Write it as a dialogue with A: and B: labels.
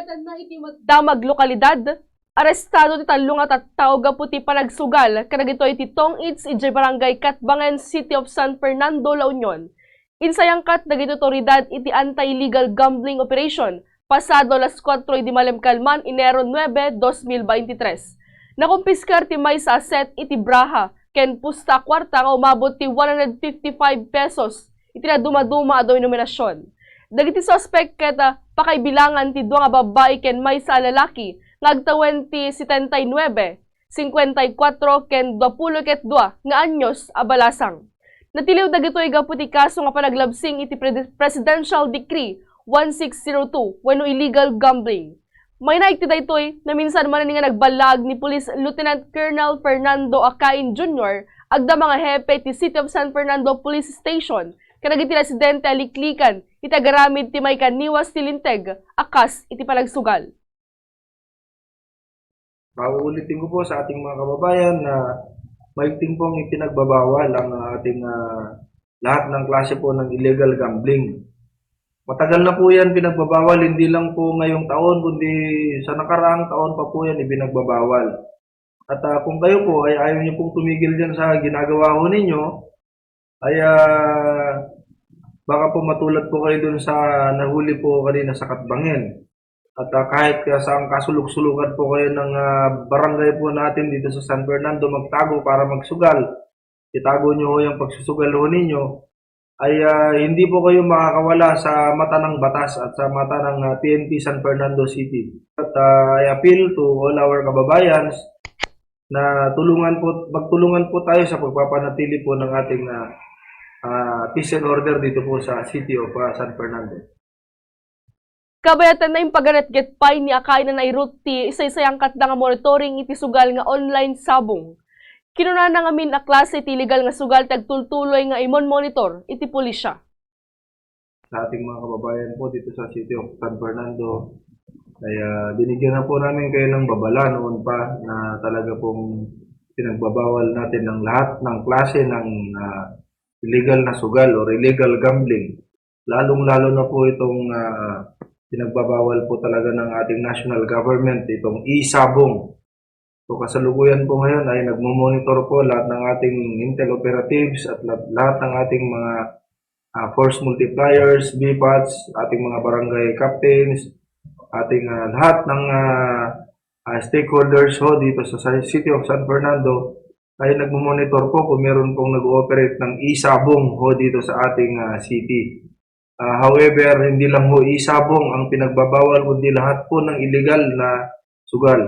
A: Kabayatan na iti damag lokalidad. Arestado ti talong at tao gaputi panagsugal. Kanagito iti Tong Its iti Barangay Katbangen, City of San Fernando, La Union. Insayang kat nagito otoridad iti anti-illegal gambling operation. Pasado las 4 di Malem Kalman, Enero 9, 2023. Nakumpiskar ti may sa asset iti braha. Ken pusta kwarta nga umabot ti 155 pesos. Iti na dumaduma ado inominasyon. Dagiti suspect keta pakaibilangan ti dua nga babae ken may sa lalaki. Nagtawan ti 79, 54 ken 22 nga anyos abalasang. Natiliw dagitoy gaputi kaso nga panaglabsing iti Presidential Decree 1602 wenno illegal gambling. May naik ti daytoy na minsan man nga nagbalag ni Police Lieutenant Colonel Fernando Acain Jr. agda mga hepe ti City of San Fernando Police Station kanagiti residente aliklikan itagaramid ti may kaniwas tilinteg akas iti panagsugal.
B: Pauulitin ko po sa ating mga kababayan na maigting pong ipinagbabawal ang ating lahat ng klase po ng illegal gambling. Matagal na po yan pinagbabawal, hindi lang po ngayong taon, kundi sa nakaraang taon pa po yan ipinagbabawal. At kung kayo po ay ayaw niyo pong tumigil dyan sa ginagawa ho ninyo, ay baka po matulad po kayo dun sa nahuli po kanina sa Katbangen. At kahit saang kasuluk-sulukan po kayo ng barangay po natin dito sa San Fernando magtago para magsugal, itago nyo ho yung pagsusugal ho ninyo, ay hindi po kayo makakawala sa mata ng batas at sa mata ng PNP San Fernando City. At I appeal to all our kababayans na magtulungan po tayo sa pagpapanatili po ng ating peace and order dito po sa City of San Fernando.
A: Kabayatan na yung pagaret-get pay ni Akay na nairuti isa-isayang katda nga monitoring iti sugal nga online sabong. Kinuna na nga min a klase iti illegal nga sugal tagtultuloy nga imon monitor iti pulisya.
B: Sa ating mga kababayan po dito sa City of San Fernando, kaya binigyan na po namin kayo ng babala noon pa na talaga pong pinagbabawal natin ng lahat ng klase ng illegal na sugal or illegal gambling. Lalong-lalo na po itong pinagbabawal po talaga ng ating national government, itong e-sabong. So kasalukuyan po ngayon ay nagmo-monitor po lahat ng ating intel operatives at lahat ng ating mga force multipliers, BPATs, ating mga barangay captains, ating lahat ng stakeholders ho dito sa City of San Fernando ay nagmo-monitor po kung meron pong nag-ooperate ng e-sabong ho dito sa ating city. However, hindi lang ho e-sabong ang pinagbabawal kundi lahat po ng illegal na sugal.